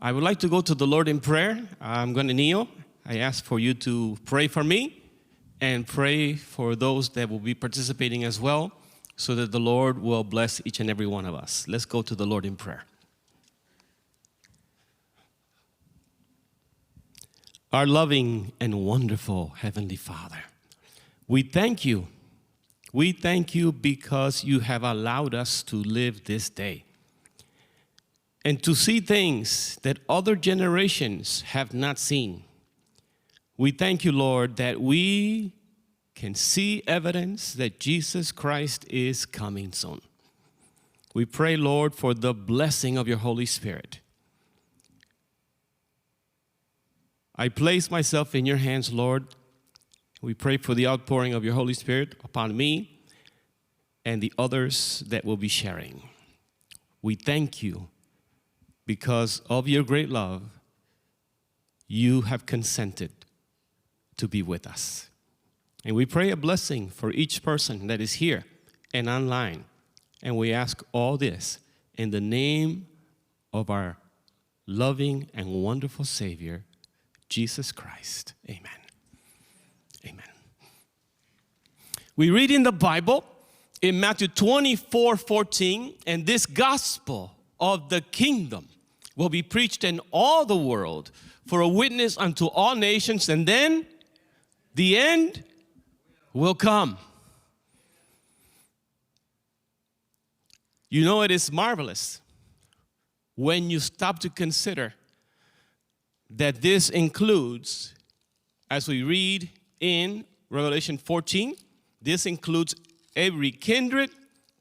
I would like to go to the Lord in prayer. I'm going to kneel. I ask for you to pray for me and pray for those that will be participating as well, so that the Lord will bless each and every one of us. Let's go to the Lord in prayer. Our loving and wonderful Heavenly Father, we thank you. We thank you because you have allowed us to live this day and to see things that other generations have not seen. We thank you, Lord, that we can see evidence that Jesus Christ is coming soon. We pray, Lord, for the blessing of your Holy Spirit. I place myself in your hands, Lord. We pray for the outpouring of your Holy Spirit upon me and the others that will be sharing. We thank you because of your great love, you have consented to be with us. And we pray a blessing for each person that is here and online. And we ask all this in the name of our loving and wonderful Savior, Jesus Christ. Amen. Amen. We read in the Bible in Matthew 24:14, and this gospel of the kingdom will be preached in all the world for a witness unto all nations, and then the end will come. You know, it is marvelous when you stop to consider that this includes, as we read in Revelation 14, this includes every kindred,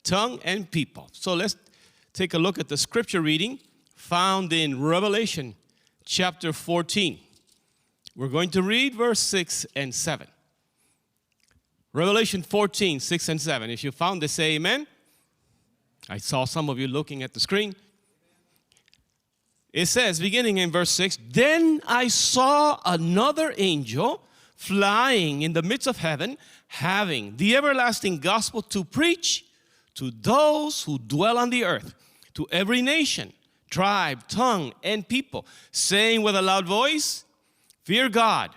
tongue, and people. So let's take a look at the scripture reading found in Revelation chapter 14. We're going to read verse 6 and 7. Revelation 14, 6 and 7. If you found this, say amen. I saw some of you looking at the screen. It says, beginning in verse 6, "Then I saw another angel flying in the midst of heaven, having the everlasting gospel to preach to those who dwell on the earth, to every nation, tribe, tongue, and people, saying with a loud voice, fear God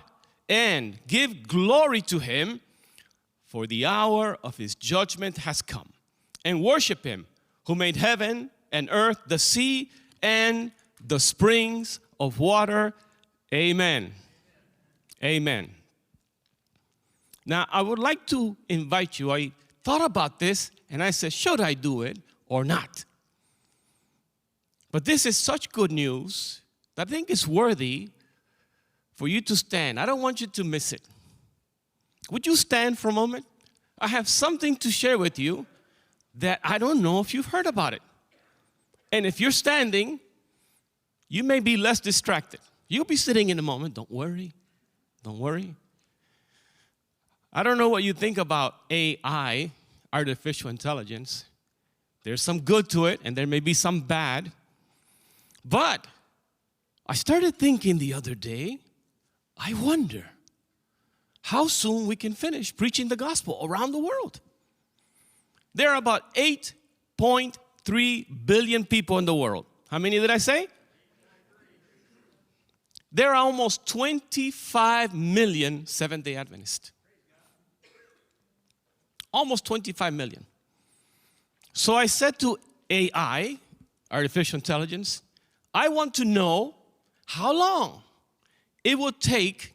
and give glory to him, for the hour of his judgment has come, and worship him who made heaven and earth, the sea, and the springs of water." Amen. Amen. Now, I would like to invite you. I thought about this, and I said, should I do it or not? But this is such good news that I think it's worthy for you to stand. I don't want you to miss it. Would you stand for a moment? I have something to share with you that I don't know if you've heard about it. And if you're standing, you may be less distracted. You'll be sitting in a moment. Don't worry. Don't worry. I don't know what you think about AI, artificial intelligence. There's some good to it, and there may be some bad. But I started thinking the other day, I wonder how soon we can finish preaching the gospel around the world. There are about 8.3 billion people in the world. How many did I say? There are almost 25 million Seventh-day Adventists. Almost 25 million. So I said to AI, artificial intelligence, I want to know how long it will take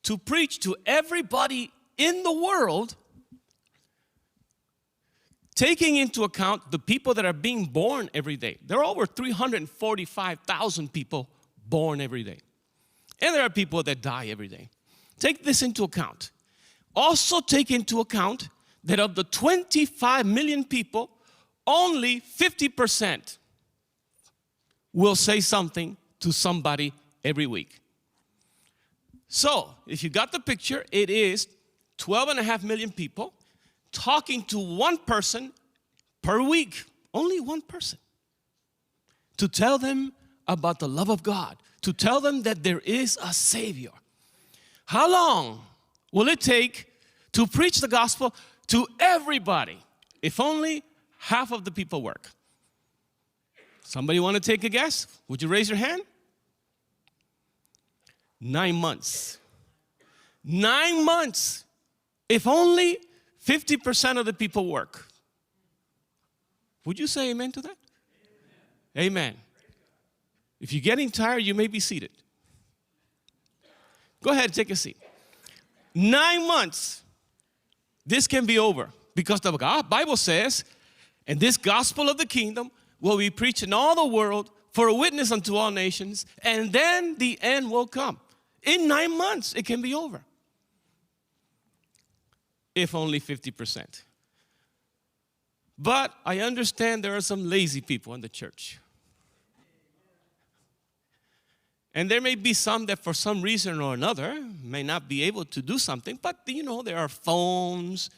to preach to everybody in the world, taking into account the people that are being born every day. There are over 345,000 people born every day. And there are people that die every day. Take this into account. Also take into account that of the 25 million people, only 50% will say something to somebody every week. So, if you got the picture, it is 12.5 million people talking to one person per week. Only one person. To tell them about the love of God. To tell them that there is a Savior. How long will it take to preach the gospel to everybody if only half of the people work? Somebody want to take a guess? Would you raise your hand? 9 months. 9 months. If only 50% of the people work. Would you say amen to that? Amen. If you're getting tired, you may be seated. Go ahead, take a seat. 9 months. This can be over because the Bible says, and this gospel of the kingdom will be preached in all the world for a witness unto all nations, and then the end will come. In 9 months, it can be over. If only 50%. But I understand there are some lazy people in the church. And there may be some that for some reason or another may not be able to do something, but there are phones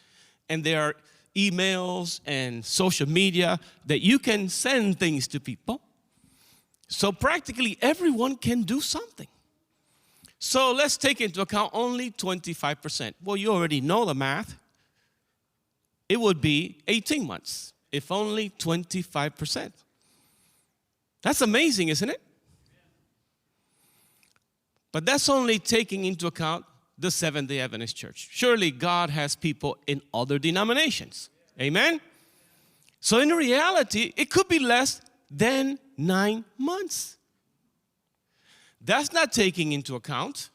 and there are emails and social media that you can send things to people. So practically everyone can do something. So let's take into account only 25%. Well, you already know the math. It would be 18 months, if only 25%. That's amazing, isn't it? But that's only taking into account the Seventh-day Adventist Church. Surely God has people in other denominations. Amen? So in reality, it could be less than 9 months. That's not taking into account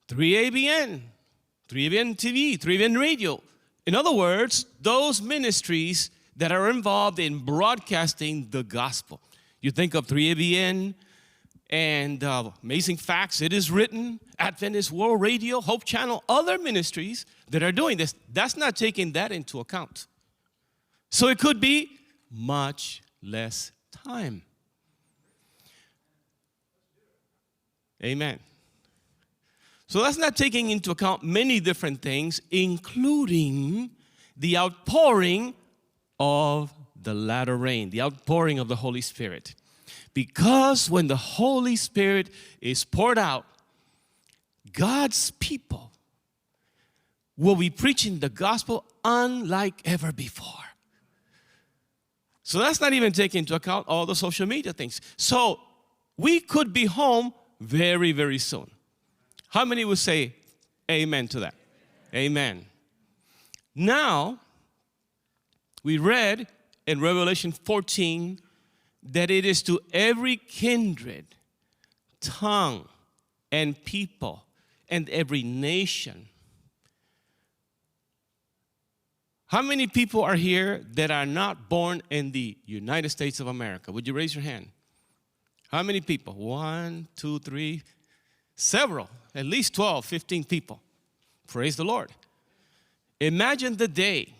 3ABN, 3ABN TV, 3ABN Radio. In other words, those ministries that are involved in broadcasting the gospel. You think of 3ABN and Amazing Facts, It Is Written, Adventist World Radio, Hope Channel, other ministries that are doing this. That's not taking that into account. So it could be much less time. Amen. So that's not taking into account many different things, including the outpouring of the latter rain, the outpouring of the Holy Spirit. Because when the Holy Spirit is poured out, God's people will be preaching the gospel unlike ever before. So that's not even taking into account all the social media things. So we could be home very, very soon. How many would say amen to that? Amen. Now, we read in Revelation 14 that it is to every kindred, tongue, and people, and every nation. How many people are here that are not born in the United States of America? Would you raise your hand? How many people? 1, 2, 3, several, at least 12, 15 people. Praise the Lord. Imagine the day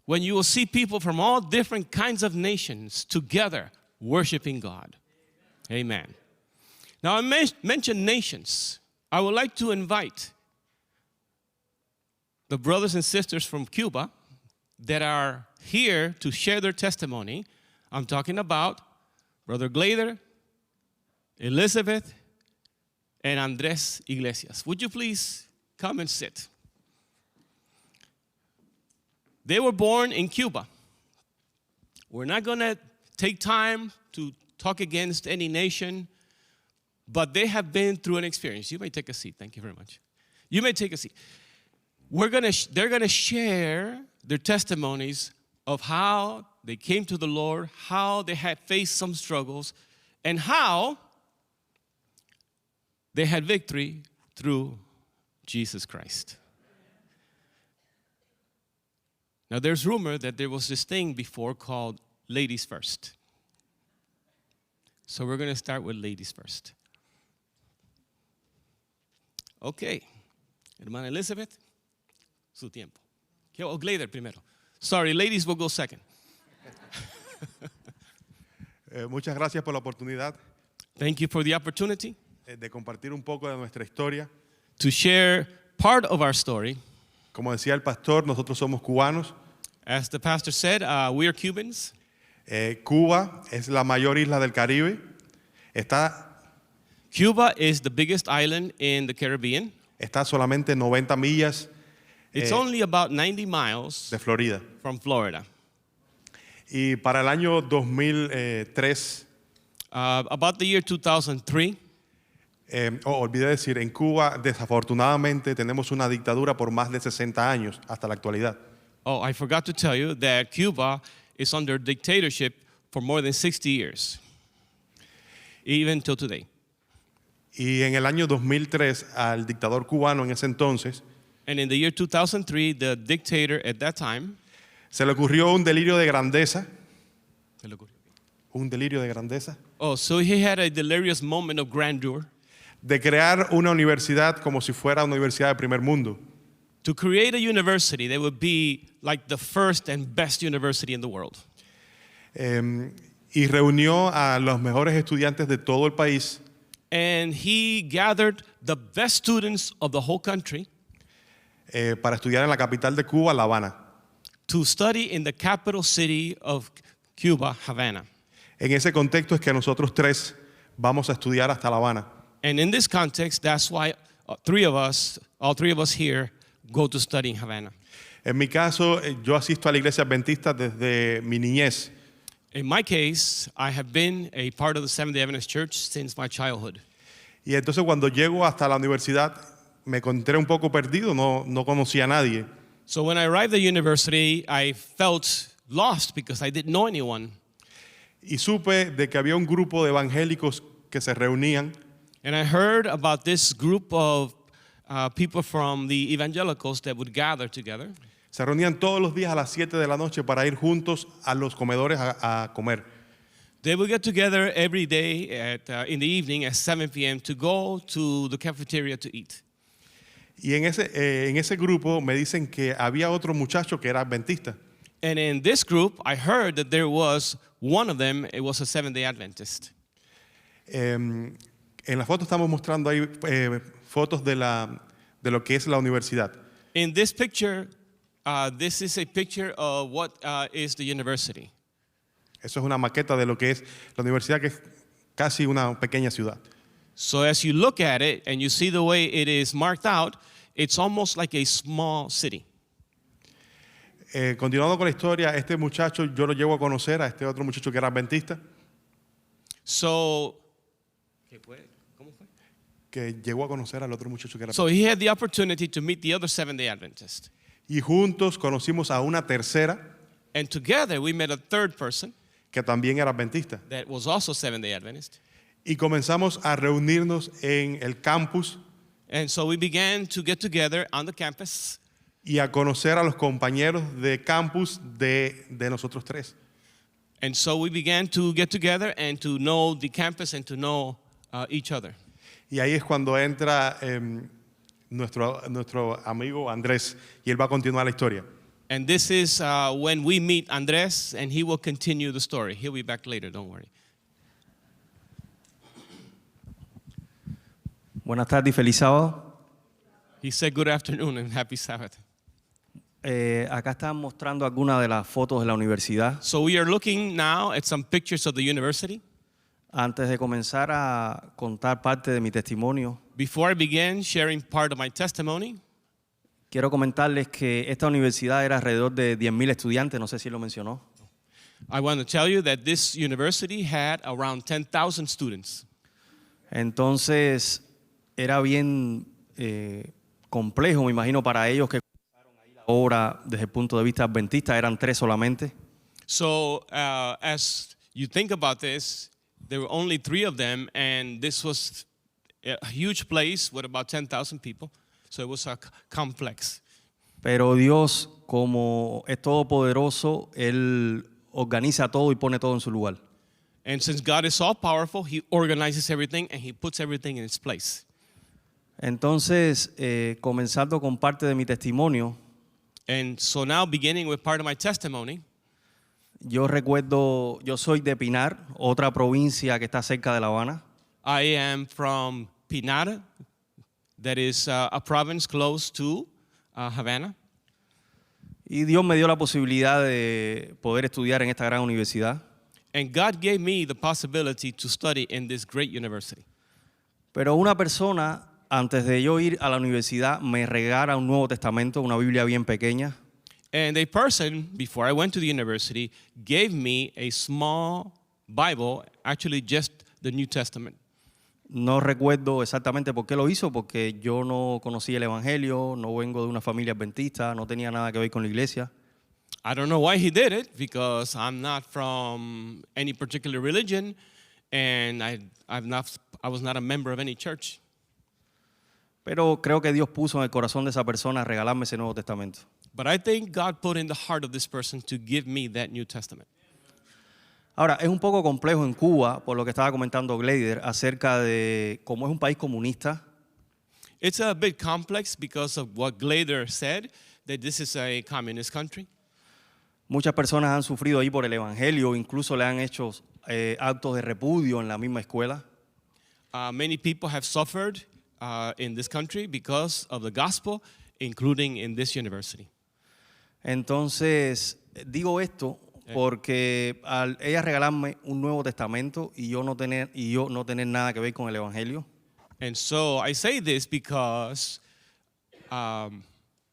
when you will see people from all different kinds of nations together worshiping God. Amen. Now, I mentioned nations. I would like to invite the brothers and sisters from Cuba that are here to share their testimony. I'm talking about Brother Glader, Elizabeth, and Andres Iglesias. Would you please come and sit? They were born in Cuba. We're not going to take time to talk against any nation, but they have been through an experience. You may take a seat. Thank you very much. You may take a seat. They're going to share their testimonies of how they came to the Lord, how they had faced some struggles, and how they had victory through Jesus Christ. Now, there's rumor that there was this thing before called Ladies First. So we're going to start with ladies first. Okay. Hermana Elizabeth, su tiempo. O Glader primero. Sorry, ladies will go second. Muchas gracias por la oportunidad Thank you for the opportunity de compartir un poco de nuestra historia. to share part of our story. Como decía el pastor, nosotros somos cubanos. As the pastor said, we are Cubans. Cuba es la mayor isla del Caribe. Cuba is the biggest island in the Caribbean. Está solamente 90 millas It's only about 90 miles de Florida. from Florida. Y para el año 2003, About the year 2003, olvidé decir, en Cuba desafortunadamente tenemos una dictadura por más de 60 años hasta la actualidad. Oh, I forgot to tell you that Cuba is under dictatorship for more than 60 years, even till today. Y en el año 2003 al dictador cubano en ese entonces And in the year 2003, the dictator at that time, se le ocurrió un delirio de grandeza. Un delirio de grandeza. oh, so he had a delirious moment of grandeur De crear una universidad como si fuera una universidad de primer mundo. to create a university that would be like the first and best university in the world. Y reunió a los mejores estudiantes de todo el país And he gathered the best students of the whole country para estudiar en la capital de Cuba, La Habana. to study in the capital city of Cuba, Havana. En ese contexto es que nosotros tres vamos a estudiar hasta La Habana. And in this context, that's why all three of us here, go to study in Havana. En mi caso, yo asisto a la iglesia adventista desde mi niñez. In my case, I have been a part of the Seventh-day Adventist Church since my childhood. Y entonces cuando llego hasta la universidad me encontré un poco perdido, no conocía a nadie. So when I arrived at university, I felt lost because I didn't know anyone. Y supe de que había un grupo de evangélicos que se reunían And I heard about this group of people from the evangelicals that would gather together. Se reunían todos los días a las 7 de la noche para ir juntos a los comedores a comer. They would get together every day in the evening at 7 p.m. to go to the cafeteria to eat. Y en ese grupo me dicen que había otro muchacho que era adventista. And in this group, I heard that there was one of them, it was a Seventh-day Adventist. En la foto estamos mostrando ahí fotos de lo que es la universidad. In this picture, this is a picture of what is the university. Eso es una maqueta de lo que es la universidad, que es casi una pequeña ciudad. So as you look at it and you see the way it is marked out, it's almost like a small city. Continuando con la historia, este muchacho yo lo llevo a conocer a este otro muchacho que era adventista, So, que llegó a conocer al otro muchacho que era so he had the opportunity to meet the other Seventh-day Adventist. y juntos conocimos a una tercera And together we met a third person que también era adventista. that was also Seventh-day Adventist. Y comenzamos a reunirnos en el campus And so we began to get together on the campus y a conocer a los compañeros de campus de nosotros tres. And so we began to get together and to know the campus and to know each other. Y ahí es cuando entra nuestro amigo Andrés y él va a continuar la historia. And this is when we meet Andres, and he will continue the story. He'll be back later, don't worry. Buenas tardes y feliz sábado. He said good afternoon and happy Sabbath. Acá están mostrando algunas de las fotos de la universidad. So we are looking now at some pictures of the university. Antes de comenzar a contar parte de mi testimonio, Before I begin sharing part of my testimony, quiero comentarles que esta universidad era alrededor de 10,000 estudiantes, no sé si lo mencionó. I want to tell you that this university had around 10,000 students. Entonces, era bien complejo, me imagino, para ellos que comenzaron ahí la obra desde el punto de vista adventista, eran 3 solamente. So as you think about this, there were only 3 of them, and this was a huge place with about 10,000 people. So it was complex. Pero Dios, como es todopoderoso, Él organiza todo y pone todo en su lugar. And since God is all powerful, He organizes everything and He puts everything in its place. Entonces, comenzando con parte de mi testimonio, And so now, beginning with part of my testimony, yo recuerdo, yo soy de Pinar, otra provincia que está cerca de La Habana. I am from Pinar, that is a province close to Havana. Y Dios me dio la posibilidad de poder estudiar en esta gran universidad. And God gave me the possibility to study in this great university. Pero una persona, antes de yo ir a la universidad, me regala un Nuevo Testamento, una Biblia bien pequeña. And a person, before I went to the university, gave me a small Bible, actually just the New Testament. No recuerdo exactamente por qué lo hizo, porque yo no conocía el Evangelio, no vengo de una familia adventista, no tenía nada que ver con la iglesia. I don't know why he did it because I'm not from any particular religion and I was not a member of any church. Pero creo que Dios puso en el corazón de esa persona regalarme ese Nuevo Testamento. But I think God put in the heart of this person to give me that New Testament. Ahora, es un poco complejo en Cuba, por lo que estaba comentando Glader, acerca de cómo es un país comunista. It's a bit complex because of what Glader said, that this is a communist country. Muchas personas han sufrido ahí por el Evangelio, incluso le han hecho actos de repudio en la misma escuela. Many people have suffered in this country because of the gospel, including in this university. Entonces, digo esto porque al ella regalarme un Nuevo Testamento y yo no tener nada que ver con el Evangelio, And so I say this because I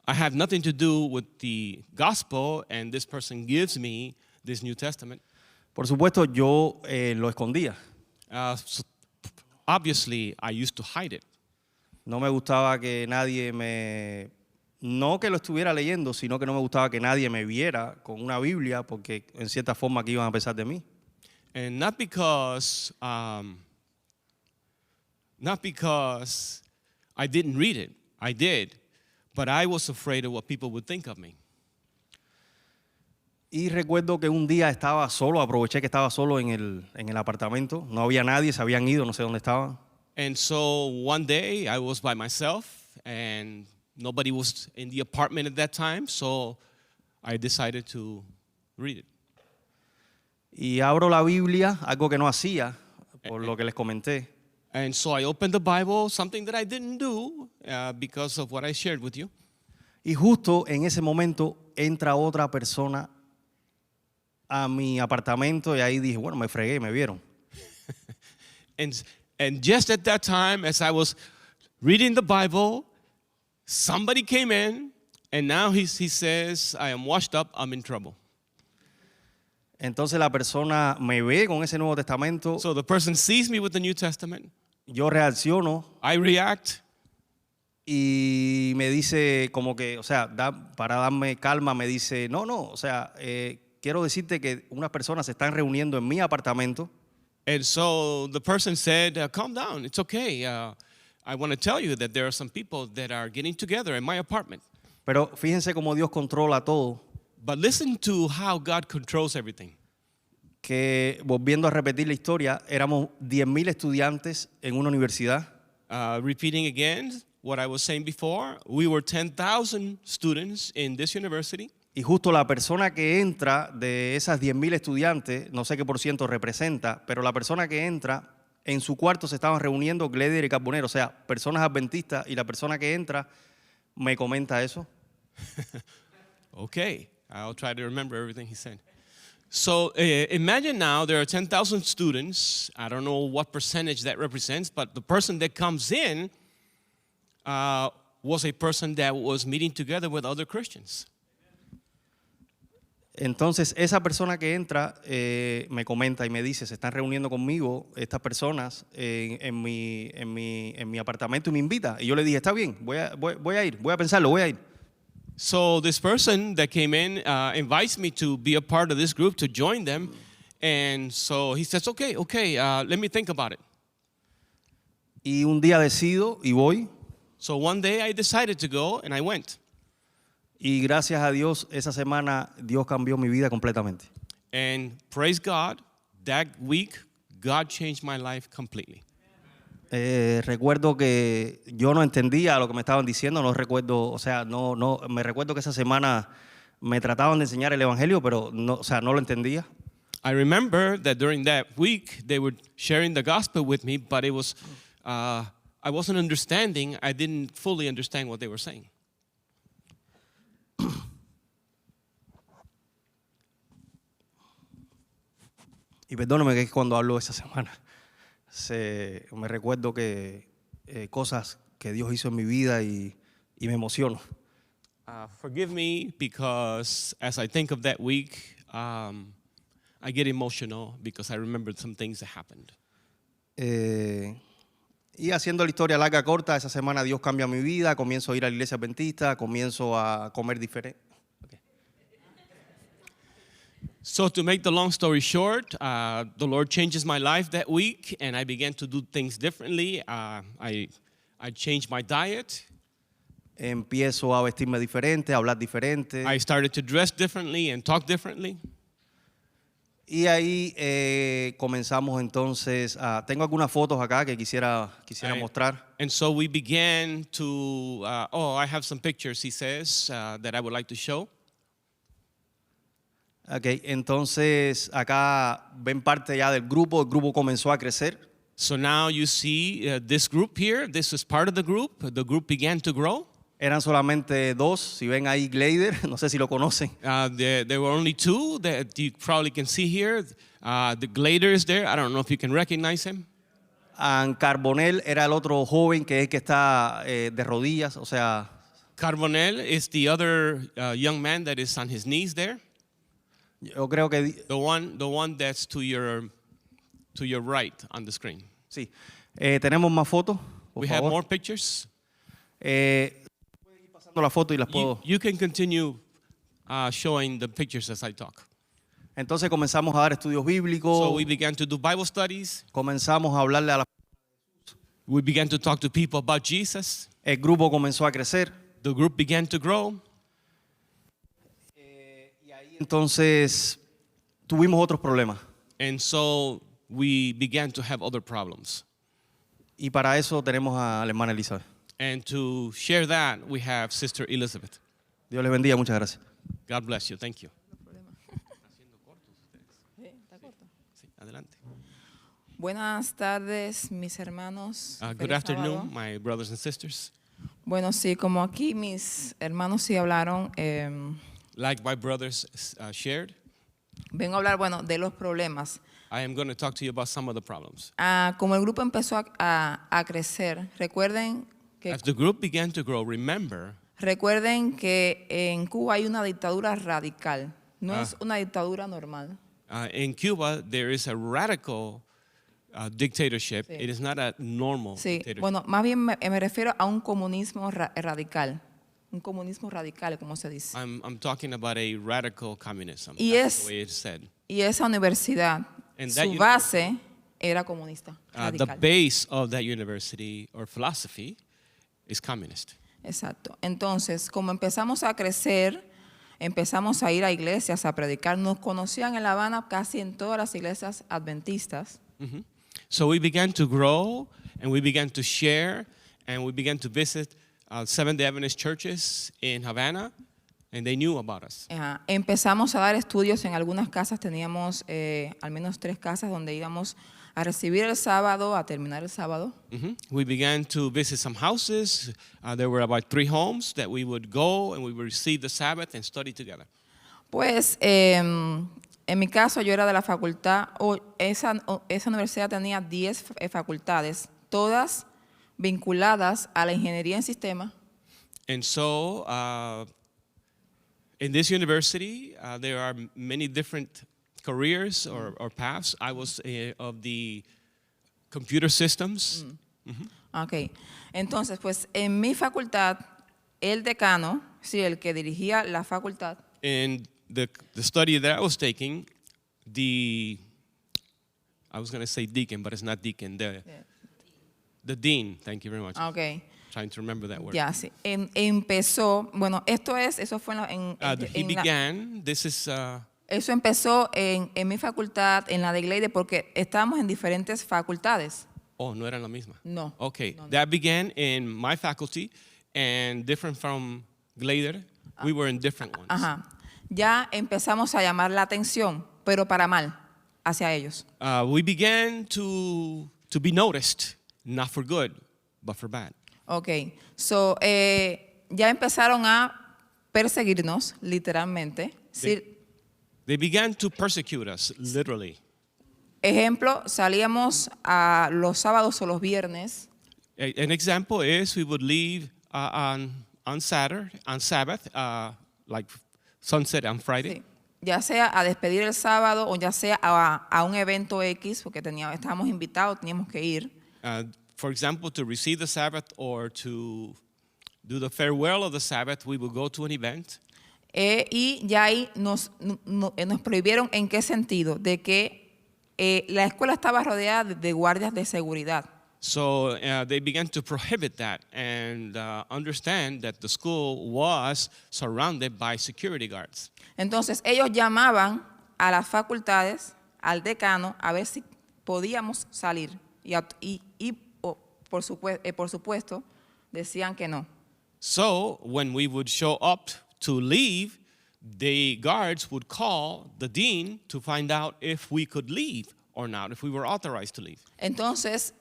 have nothing to do with the gospel, and this person gives me this New Testament. por supuesto yo lo escondía. Obviously, I used to hide it. No me gustaba que nadie no que lo estuviera leyendo, sino que no me gustaba que nadie me viera con una Biblia, porque en cierta forma aquí iban a pensar de mí. And not because I didn't read it. I did. But I was afraid of what people would think of me. Y recuerdo que un día estaba solo, aproveché que estaba solo en el apartamento, no había nadie, se habían ido, no sé dónde estaban. And so one day I was by myself and nobody was in the apartment at that time, so I decided to read it. Y abro la Biblia, algo que no hacía, por lo que les comenté. And so I opened the Bible, something that I didn't do because of what I shared with you. Y justo en ese momento entra otra persona a mi apartamento y ahí dije, bueno, me fregué, me vieron. And just at that time, as I was reading the Bible, somebody came in, and now he says, I am washed up, I'm in trouble. Entonces la persona me ve con ese Nuevo Testamento, So the person sees me with the New Testament. yo reacciono I react, y me dice como que, o sea, para darme calma, me dice, no, o sea, quiero decirte que unas personas se están reuniendo en mi apartamento. and so the person said, calm down, it's okay. I want to tell you that there are some people that are getting together in my apartment. Pero fíjense cómo Dios controla todo, But listen to how God controls everything. que volviendo a repetir la historia, éramos 10,000 estudiantes en una universidad. Repeating again what I was saying before, we were 10,000 students in this university. Y justo la persona que entra de esas 10,000 estudiantes, no sé qué por ciento representa, pero la persona que entra, en su cuarto se estaban reuniendo Gleder y Carbonero, o sea, personas adventistas, y la persona que entra me comenta eso. Okay, I'll try to remember everything he said. So imagine now there are 10,000 students. I don't know what percentage that represents, but the person that comes in was a person that was meeting together with other Christians. Entonces, esa persona que entra me comenta y me dice, se están reuniendo conmigo estas personas en mi apartamento y me invita. Y yo le dije, está bien, voy a ir, voy a pensarlo, voy a ir. So this person that came in invites me to be a part of this group, to join them. And so he says, okay, let me think about it. Y un día decido y voy. So one day I decided to go and I went. Y gracias a Dios, esa semana Dios cambió mi vida completamente. And praise God, that week, God changed my life completely. Recuerdo que yo no entendía lo que me estaban diciendo, no recuerdo, o sea, me recuerdo que esa semana me trataban de enseñar el evangelio, pero no, o sea, no lo entendía. I remember that during that week, they were sharing the gospel with me, but it was, I wasn't understanding, I didn't fully understand what they were saying. Y perdóname que cuando hablo esa semana, me recuerdo que cosas que Dios hizo en mi vida y me emociono. Forgive me because as I think of that week, I get emotional because I remembered some things that happened. Y haciendo la historia larga corta, esa semana Dios cambia mi vida, comienzo a ir a la iglesia adventista, comienzo a comer diferente. So to make the long story short, the Lord changes my life that week, and I began to do things differently. I changed my diet. Empiezo a vestirme diferente, a hablar diferente. I started to dress differently and talk differently. Y ahí comenzamos entonces a... Tengo algunas fotos acá que quisiera mostrar. And so we began to, I have some pictures, he says, that I would like to show. Okay, entonces acá ven parte ya del grupo. El grupo comenzó a crecer. So now you see this group here. This is part of the group. The group began to grow. Eran solamente dos. Si ven ahí Glader, no sé si lo conocen. There were only two that you probably can see here. The Glader is there. I don't know if you can recognize him. Carbonell era el otro joven que es el que está de rodillas, o sea... Carbonell is the other young man that is on his knees there. Yo creo que... The one that's to your right on the screen. Sí. Tenemos más fotos, por We have favor. more pictures. Pasando la foto y las puedo... You can continue showing the pictures as I talk. Entonces comenzamos a dar estudios bíblicos. So we began to do Bible studies. Comenzamos a hablarle a la... We began to talk to people about Jesus. El grupo comenzó a crecer. The group began to grow. Entonces tuvimos otros problemas. And so we began to have other problems. Y para eso tenemos a la hermana Elizabeth. And to share that, we have Sister Elizabeth. Dios les bendiga, muchas gracias. God bless you. Thank you. Sí, adelante. Buenas tardes, mis hermanos. Good Feliz afternoon, sábado. my brothers and sisters. Bueno, sí, como aquí mis hermanos sí hablaron, Like my brothers shared, vengo a hablar, bueno, de los problemas. I am going to talk to you about some of the problems. Como el grupo empezó a crecer, recuerden As the group began to grow, recuerden que en Cuba hay una dictadura radical, no es una dictadura normal. in Cuba, there is a radical dictatorship. Sí. It is not a normal Sí, dictatorship. bueno, más bien me refiero a un comunismo radical. Un comunismo radical, como se dice. I'm talking about a radical communism. Y That's es- the way it's said. Y esa universidad, And that su base era comunista, The radical. base of that university or philosophy is communist. Exacto. Entonces, como empezamos a crecer, empezamos a ir a iglesias a predicar. Nos conocían en La Habana casi en todas las iglesias adventistas. So we began to grow and we began to share and we began to visit Seventh-day Adventist churches in Havana, and they knew about us. Empezamos a dar estudios en algunas casas. Teníamos al menos 3 casas donde íbamos a recibir el sábado, a terminar el sábado. We began to visit some houses. There were about 3 homes that we would go and we would receive the Sabbath and study together. Pues en mi caso yo era de la facultad, esa universidad tenía 10 facultades, todas vinculadas a la ingeniería en sistemas. And so in this university, there are many different careers or paths. I was of the computer systems. Ok, entonces pues en mi facultad, el decano, sí, el que dirigía la facultad, In the study that I was taking, I was going to say deacon, but it's not deacon. The dean, thank you very much. ok, Trying to remember that word. ya, sí, empezó, bueno, eso fue He began, this is, eso empezó en mi facultad, en la de Glader, porque estábamos en diferentes facultades. no era la misma. No. Okay, No, no. that began in my faculty and different from Glader. We were in different ones. Ajá. Ya empezamos a llamar la atención, pero para mal, hacia ellos. We began to be noticed, not for good, but for bad. Ok, so, ya empezaron a perseguirnos, literalmente. Sí, They began to persecute us, literally. ejemplo, salíamos a los sábados o los viernes. An example is we would leave on Sabbath, like sunset on Friday. Sí, ya sea a despedir el sábado o ya sea a un evento X, porque estábamos invitados, teníamos que ir. for example, to receive the Sabbath or to do the farewell of the Sabbath, we would go to an event. Y ya ahí nos prohibieron en qué sentido, de que la escuela estaba rodeada de guardias de seguridad. So they began to prohibit that and understand that the school was surrounded by security guards. Entonces ellos llamaban a las facultades, al decano, a ver si podíamos salir. Por supuesto, decían que no. So when we would show up to leave, the guards would call the dean to find out if we could leave or not, if we were authorized to leave. Entonces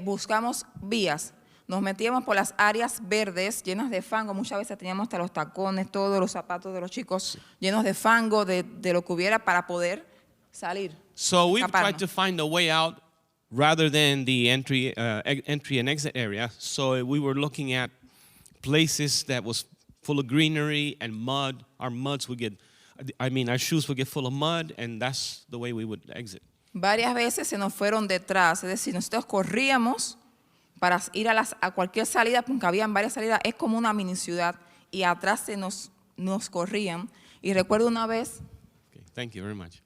buscamos vías. Nos metíamos por las áreas verdes llenas de fango. Muchas veces teníamos hasta los tacones, todos los zapatos de los chicos llenos de fango, de lo que hubiera para poder salir. So we escaparnos. tried to find a way out rather than the entry and exit area. So we were looking at places that was full of greenery and mud. Our shoes would get full of mud, and that's the way we would exit. Varias veces se nos fueron detrás, es decir, nosotros corríamos para ir a cualquier salida, porque habían varias salidas, es como una mini ciudad, y atrás nos corrían. Y recuerdo una vez, Okay, thank you very much.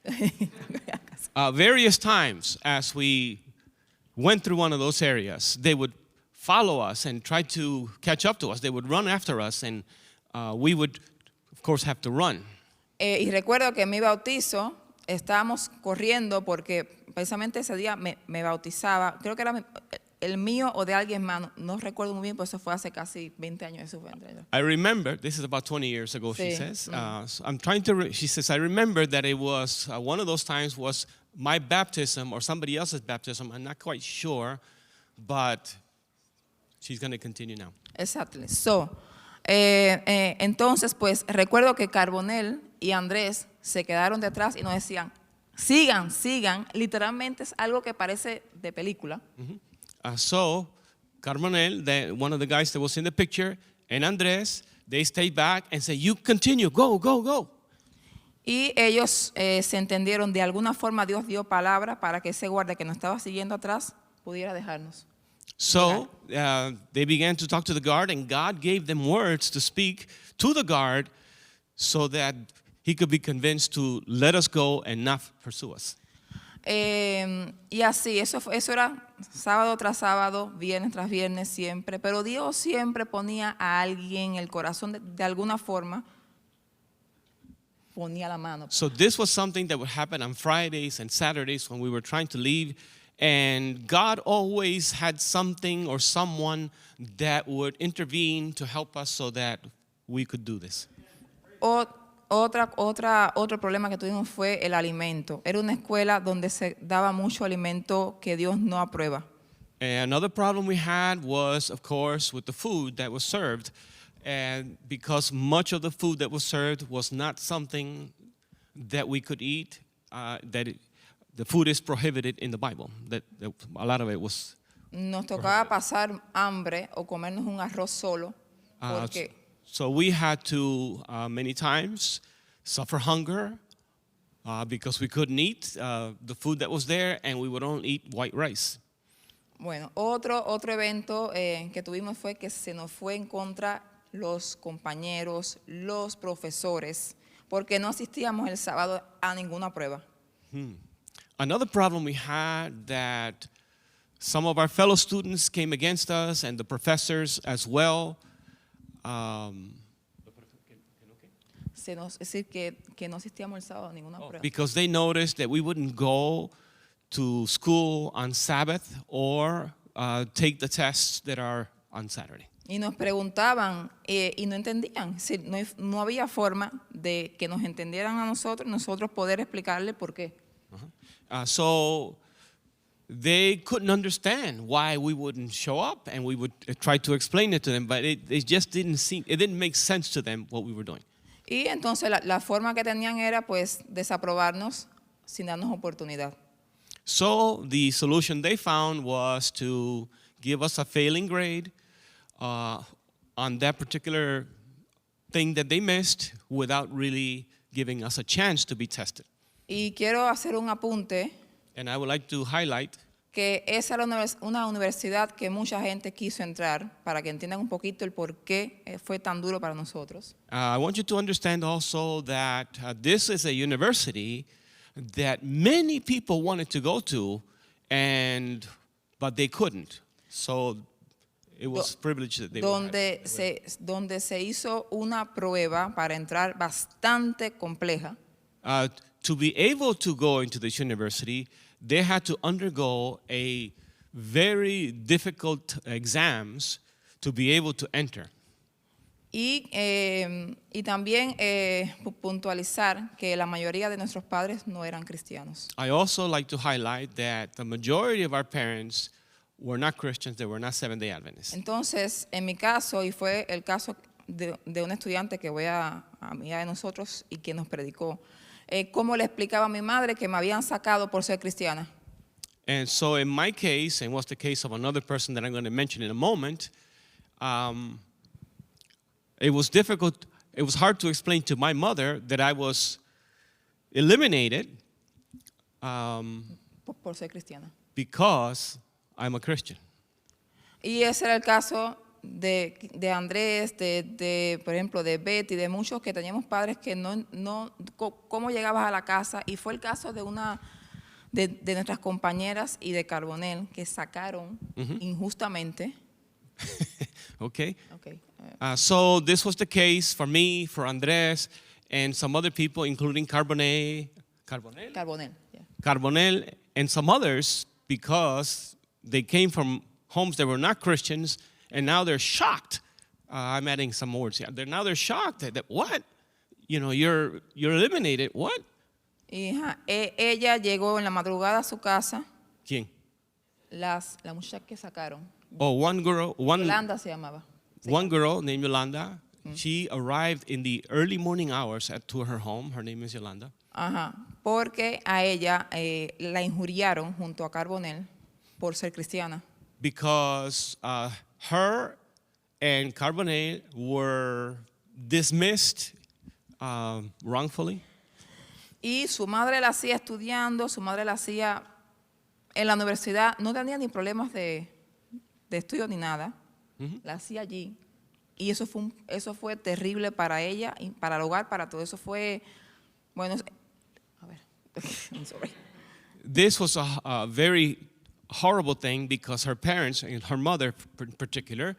Various times as we went through one of those areas, they would follow us and try to catch up to us. They would run after us, and we would, of course, have to run. y recuerdo que en mi bautizo estábamos corriendo porque precisamente ese día me bautizaba, creo que era el mío o de alguien más, no recuerdo muy bien, pero eso fue hace casi 20 años. Eso fue entre ellos. I remember, this is about 20 years ago, she Sí. says. So I'm trying to, she says, I remember that it was, one of those times was my baptism or somebody else's baptism. I'm not quite sure, but she's going to continue now. Exactly. So, entonces, pues recuerdo que Carbonell y Andrés se quedaron detrás y nos decían, sigan, sigan. Literalmente es algo que parece de película. So Carbonell, one of the guys that was in the picture, and Andres, they stayed back and said, you continue, go, go, go. Y ellos se entendieron, de alguna forma Dios dio palabra para que ese guardia que nos estaba siguiendo atrás pudiera dejarnos. So they began to talk to the guard, and God gave them words to speak to the guard so that he could be convinced to let us go and not pursue us. Y así, eso era sábado tras sábado, viernes tras viernes, siempre. Pero Dios siempre ponía a alguien en el corazón de alguna forma, ponía la mano. So this was something that would happen on Fridays and Saturdays when we were trying to leave. And God always had something or someone that would intervene to help us so that we could do this. Otro problema que tuvimos fue el alimento. Era una escuela donde se daba mucho alimento que Dios no aprueba. And another problem we had was, of course, with the food that was served. And because much of the food that was served was not something that we could eat, the food is prohibited in the Bible. That a lot of it was. Nos tocaba pasar hambre o comernos un arroz solo, porque So we had to many times suffer hunger because we couldn't eat the food that was there, and we would only eat white rice. bueno, otro evento que tuvimos fue que se nos fue en contra los compañeros, los profesores, porque no asistíamos el sábado a ninguna prueba. Another problem we had that some of our fellow students came against us, and the professors as well. Es decir, que no asistíamos el sábado a ninguna prueba. Because they noticed that we wouldn't go to school on Sabbath or take the tests that are on Saturday. Y nos preguntaban y no entendían. Es decir, no había forma de que nos entendieran a nosotros poder explicarle por qué. So they couldn't understand why we wouldn't show up, and we would try to explain it to them, but it just didn't make sense to them what we were doing. Y entonces la forma que tenían era pues desaprobarnos sin darnos oportunidad. So the solution they found was to give us a failing grade on that particular thing that they missed without really giving us a chance to be tested. Y quiero hacer un apunte And I would like to highlight que esa era una universidad que mucha gente quiso entrar, para que entiendan un poquito el por qué fue tan duro para nosotros. I want you to understand also that this is a university that many people wanted to go to, but they couldn't. So it was privileged that they were Donde se hizo una prueba para entrar bastante compleja. To be able to go into this university, they had to undergo a very difficult exams to be able to enter. Y también puntualizar que la mayoría de nuestros padres no eran cristianos. I also like to highlight that the majority of our parents were not Christians, they were not Seventh-day Adventists. Entonces, en mi caso, y fue el caso de un estudiante que voy a amiga de nosotros y que nos predicó, cómo le explicaba a mi madre que me habían sacado por ser cristiana. And so in my case, and was the case of another person that I'm going to mention in a moment, it was difficult, it was hard to explain to my mother that I was eliminated Por ser cristiana. because I'm a Christian. Y ese era el caso de Andrés, por ejemplo, de Betty, de muchos que teníamos padres que cómo llegabas a la casa. Y fue el caso de una de nuestras compañeras y de Carbonell que sacaron injustamente. Okay? Okay. So this was the case for me, for Andres, and some other people, including Carbonell, Yeah. Carbonell, and some others, because they came from homes that were not Christians, and now they're shocked. I'm adding some words here. Now they're shocked that what? You know, you're eliminated. What? Y ella llegó en la madrugada a su casa. ¿Quién? La muchacha que sacaron. Oh, one girl, Yolanda se llamaba. one girl named Yolanda. She arrived in the early morning hours to her home. Her name is Yolanda. Ajá, porque a ella la injuriaron junto a Carbonell por ser cristiana. Because her and Carbonell were dismissed wrongfully. Y su madre la hacía estudiando, su madre la hacía en la universidad, no tenía ni problemas de estudio ni nada, la hacía allí. Y eso fue terrible para ella, y para el hogar, para todo eso fue, bueno, a ver, I'm sorry. This was a very horrible thing because her parents, and her mother in particular,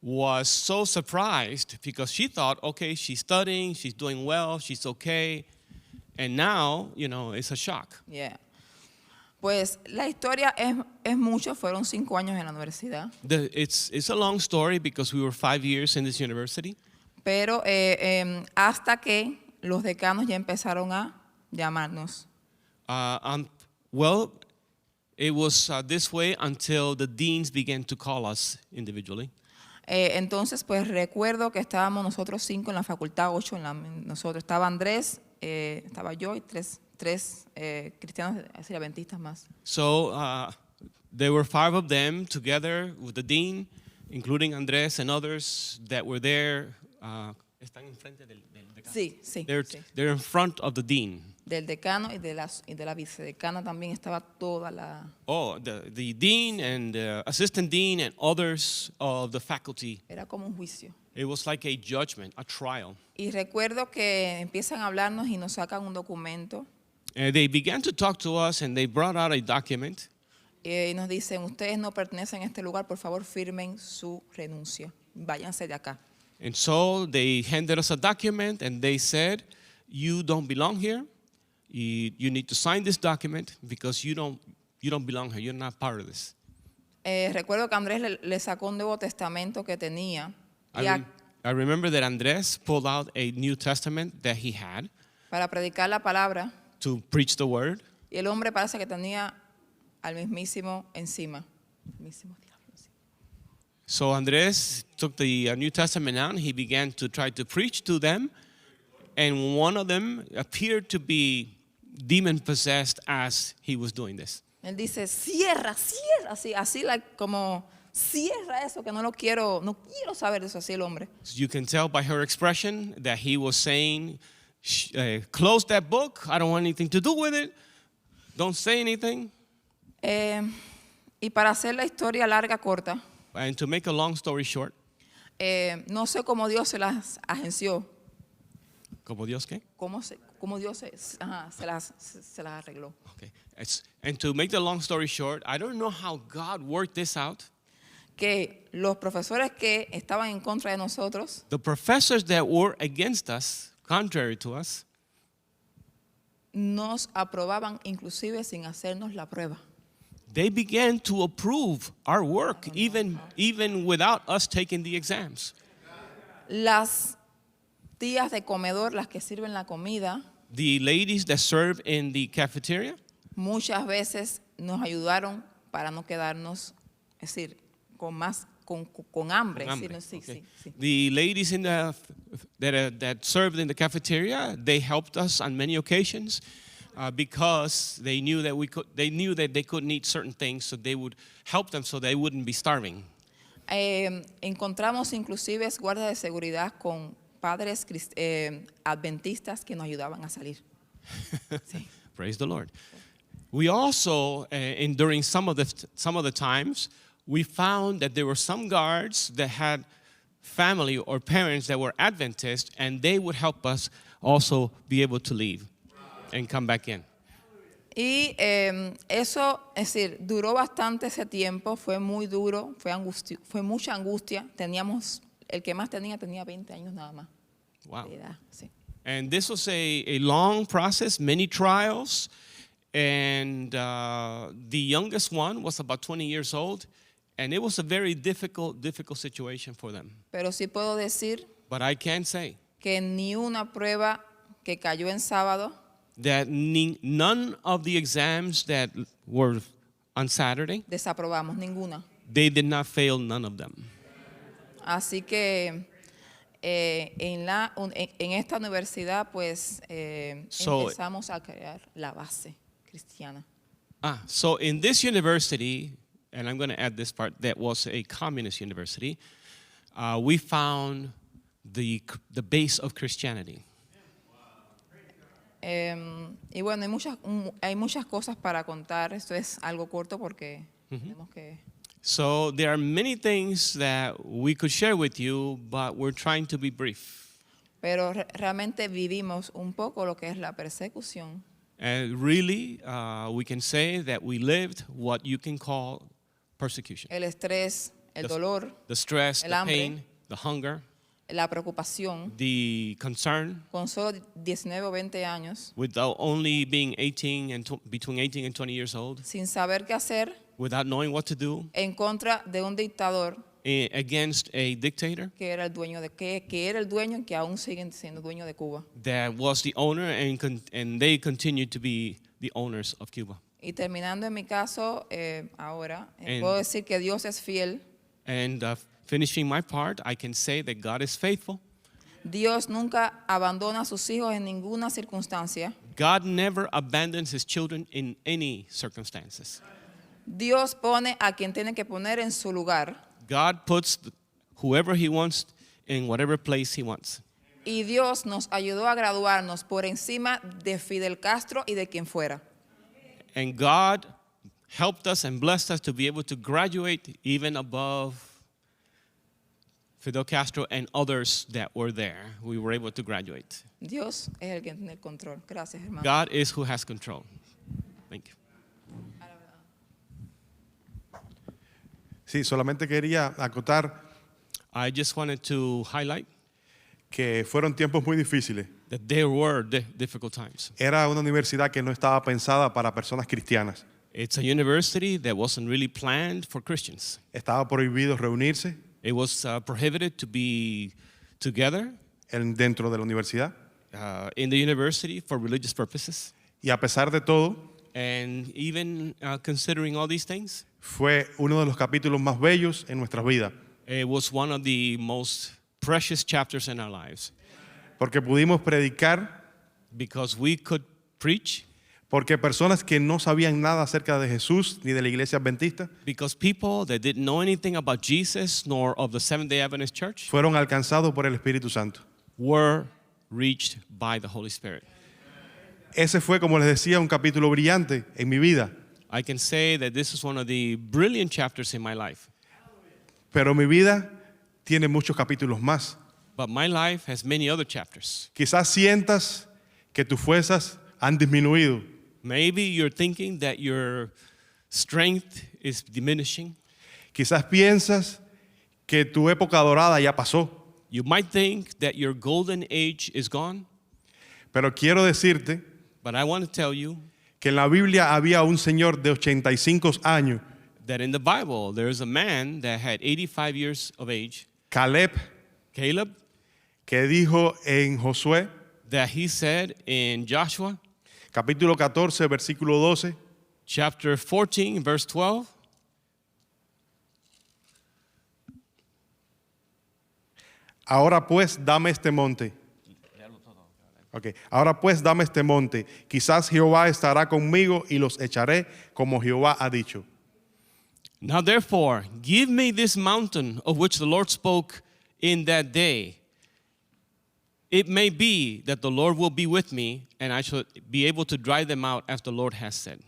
was so surprised because she thought, okay, she's studying, she's doing well, she's okay. And now, you know, it's a shock. Yeah. Pues la historia es mucho, fueron 5 años en la universidad. It's a long story because we were 5 years in this university. Pero hasta que los decanos ya empezaron a llamarnos. Well, it was this way until the deans began to call us individually. Entonces, pues recuerdo que estábamos nosotros 5 en la facultad, 8 nosotros. Estaba Andrés, estaba yo y tres cristianos, así adventistas más. So there were 5 of them together with the dean, including Andres and others that were there. Están enfrente del decano. Sí. They're in front of the dean. Del decano y de la vicedecana también estaba toda la... Oh, the dean and the assistant dean and others of the faculty. Era como un juicio. It was like a judgment, a trial. Y recuerdo que empiezan a hablarnos y nos sacan un documento. They began to talk to us and they brought out a document. Y nos dicen, ustedes no pertenecen a este lugar, por favor firmen su renuncia. Váyanse de acá. And so they handed us a document and they said, you don't belong here. You need to sign this document because you don't belong here. You're not part of this. Recuerdo que Andrés le sacó un Nuevo Testamento que tenía. I remember that Andres pulled out a New Testament that he had Para predicar la palabra. to preach the word. Y el hombre parece que tenía al mismísimo encima. So Andres took the New Testament out and he began to try to preach to them. And one of them appeared to be demon-possessed as he was doing this. Él dice, cierra, así como cierra eso que no quiero saber de eso, así el hombre. So you can tell by her expression that he was saying, close that book, I don't want anything to do with it, don't say anything. Y para hacer la historia larga, corta, And to make a long story short, no sé cómo Dios se las agenció, ¿como Dios qué? cómo Dios se las arregló. Okay. And to make the long story short, I don't know how God worked this out. Que los profesores que estaban en contra de nosotros, The professors that were against us, contrary to us, nos aprobaban inclusive sin hacernos la prueba. they began to approve our work, even without us taking the exams. Las tías de comedor, las que sirven la comida, The ladies that serve in the cafeteria, muchas veces nos ayudaron para no quedarnos, es decir, con hambre. hambre, Sí, okay. sí. The ladies in that served in the cafeteria, they helped us on many occasions because they knew that they couldn't eat certain things, so they would help them so they wouldn't be starving. Encontramos inclusive guardias de seguridad con padres adventistas que nos ayudaban a salir. Sí. Praise the Lord. We also, during some of the times, we found that there were some guards that had family or parents that were Adventists, and they would help us also be able to leave and come back in. Y eso, es decir, duró bastante ese tiempo, fue muy duro, fue mucha angustia. El que más tenía 20 años nada más Wow. de edad. Sí. And this was a long process, many trials, and the youngest one was about 20 years old, and it was a very difficult situation for them. Pero sí puedo decir But I can say que ni una prueba que cayó en sábado that none of the exams that were on Saturday, desaprobamos, ninguna. they did not fail, none of them. Así que en esta universidad pues So- empezamos a crear la base cristiana. So in this university, and I'm going to add this part, that was a communist university, we found the base of Christianity. Y bueno, hay muchas cosas para contar. Esto es algo corto porque tenemos que... So there are many things that we could share with you, but we're trying to be brief. Pero realmente vivimos un poco lo que es la persecución, And really, we can say that we lived what you can call persecution. el estrés, el dolor, The stress, el the hambre. pain, the hunger, la preocupación. the concern, Con solo 19 o 20 años, without only being 18 and between 18 and 20 years old, sin saber qué hacer, without knowing what to do, en contra de un dictador against a dictator que era el dueño y que aún siguen siendo dueño de Cuba. that was the owner, and they continued to be the owners of Cuba. Y terminando en mi caso, ahora, And- puedo decir que Dios es fiel. And finishing my part, I can say that God is faithful. Dios nunca abandona a sus hijos en ninguna circunstancia. God never abandons his children in any circumstances. Dios pone a quien tiene que poner en su lugar. God puts whoever he wants in whatever place he wants. Y Dios nos ayudó a graduarnos por encima de Fidel Castro y de quien fuera. And God helped us and blessed us to be able to graduate even above Fidel Castro and others that were there. We were able to graduate. Dios es el que tiene el control. Gracias, hermano. God is who has control. Thank you. Sí, solamente quería acotar I just wanted to highlight que fueron tiempos muy difíciles. that there were difficult times. Era una universidad que no estaba pensada para personas cristianas. It's a university that wasn't really planned for Christians. Estaba prohibido reunirse It was prohibited to be together dentro de la universidad. In the university for religious purposes. Y a pesar de todo, And even considering all these things, fue uno de los capítulos más bellos en nuestras vidas. it was one of the most precious chapters in our lives Porque pudimos predicar, because we could preach, porque personas que no sabían nada acerca de Jesús ni de la iglesia adventista because people that didn't know anything about Jesus nor of the Seventh-day Adventist Church fueron alcanzados por el Espíritu Santo. were reached by the Holy Spirit. Ese fue, como les decía, un capítulo brillante en mi vida. I can say that this is one of the brilliant chapters in my life. Pero mi vida tiene muchos capítulos más. But my life has many other chapters. Quizás sientas que tus fuerzas han disminuido. Maybe you're thinking that your strength is diminishing. Quizás piensas que tu época dorada ya pasó. You might think that your golden age is gone. Pero quiero decirte But I want to tell you que en la Biblia había un señor de 85 años, that in the Bible, there's a man that had 85 years of age, Caleb, Caleb, que dijo en Josué, that he said in Joshua capítulo 14, versículo 12, chapter 14, verse 12, ahora pues dame este monte. Okay. Ahora pues dame este monte. Quizás Jehová estará conmigo y los echaré como Jehová ha dicho. now therefore, give me this mountain of which the Lord spoke in that day. It may be that the Lord will be with me, and I shall be able to drive them out as the Lord has said.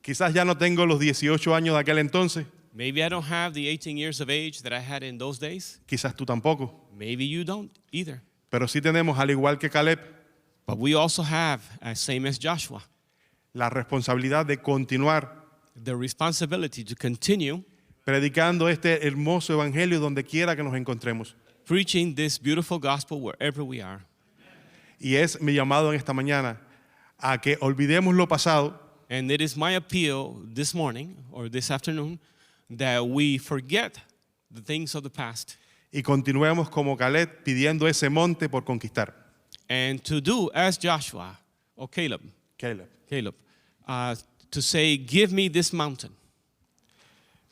Quizás ya no tengo los 18 años de aquel entonces. Maybe I don't have the 18 years of age that I had in those days. Quizás tú tampoco. Maybe you don't either. Pero sí tenemos, al igual que Caleb, But we also have, same as Joshua, la responsabilidad de continuar the responsibility to continue predicando este hermoso evangelio donde quiera que nos encontremos. preaching this beautiful gospel wherever we are. Y es mi llamado en esta mañana a que olvidemos lo pasado And it is my appeal this morning or this afternoon that we forget the things of the past y continuemos como Caleb pidiendo ese monte por conquistar. and to do as Joshua or Caleb, to say, give me this mountain.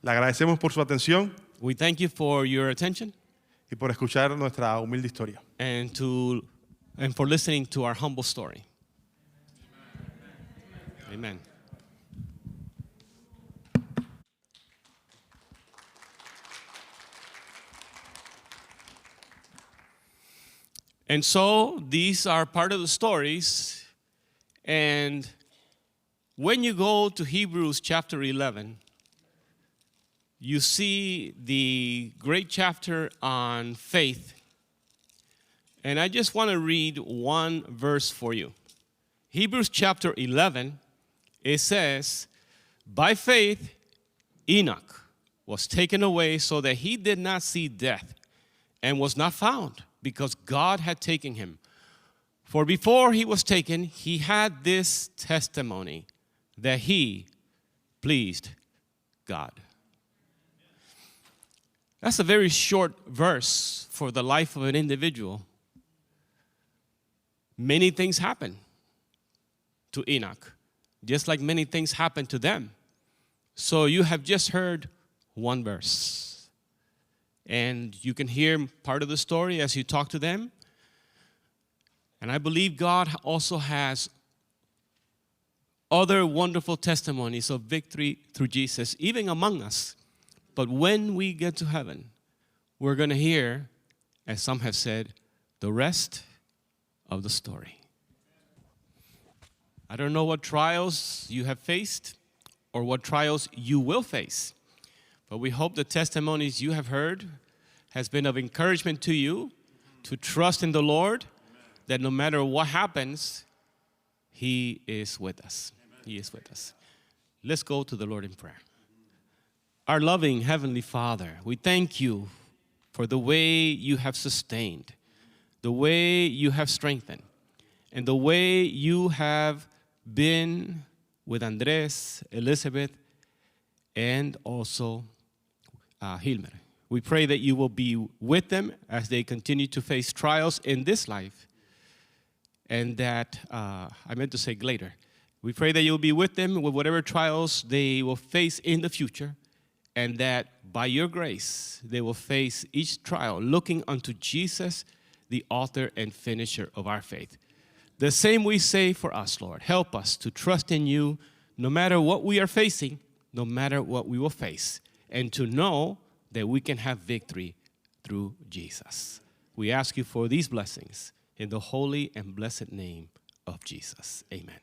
Le agradecemos por su atención We thank you for your attention y por escuchar nuestra humilde historia. and for listening to our humble story. Amen. And so these are part of the stories. And when you go to Hebrews chapter 11, you see the great chapter on faith. And I just want to read one verse for you. Hebrews chapter 11, it says, by faith, Enoch was taken away so that he did not see death and was not found because God had taken him. For before he was taken, he had this testimony that he pleased God. That's a very short verse for the life of an individual. Many things happen to Enoch, just like many things happened to them. So you have just heard one verse. And you can hear part of the story as you talk to them. And I believe God also has other wonderful testimonies of victory through Jesus, even among us. But when we get to heaven, we're going to hear, as some have said, the rest of the story. I don't know what trials you have faced or what trials you will face, but we hope the testimonies you have heard has been of encouragement to you to trust in the Lord, that no matter what happens, He is with us. He is with us. Let's go to the Lord in prayer. Our loving Heavenly Father, we thank you for the way you have sustained, the way you have strengthened, and the way you have been with Andres, Elizabeth, and also Hilmer. We pray that you will be with them as they continue to face trials in this life, and that, I meant to say later, we pray that you'll be with them with whatever trials they will face in the future, and that by your grace, they will face each trial looking unto Jesus, the author and finisher of our faith. The same we say for us, Lord. Help us to trust in you no matter what we are facing, no matter what we will face, and to know that we can have victory through Jesus. We ask you for these blessings in the holy and blessed name of Jesus. Amen.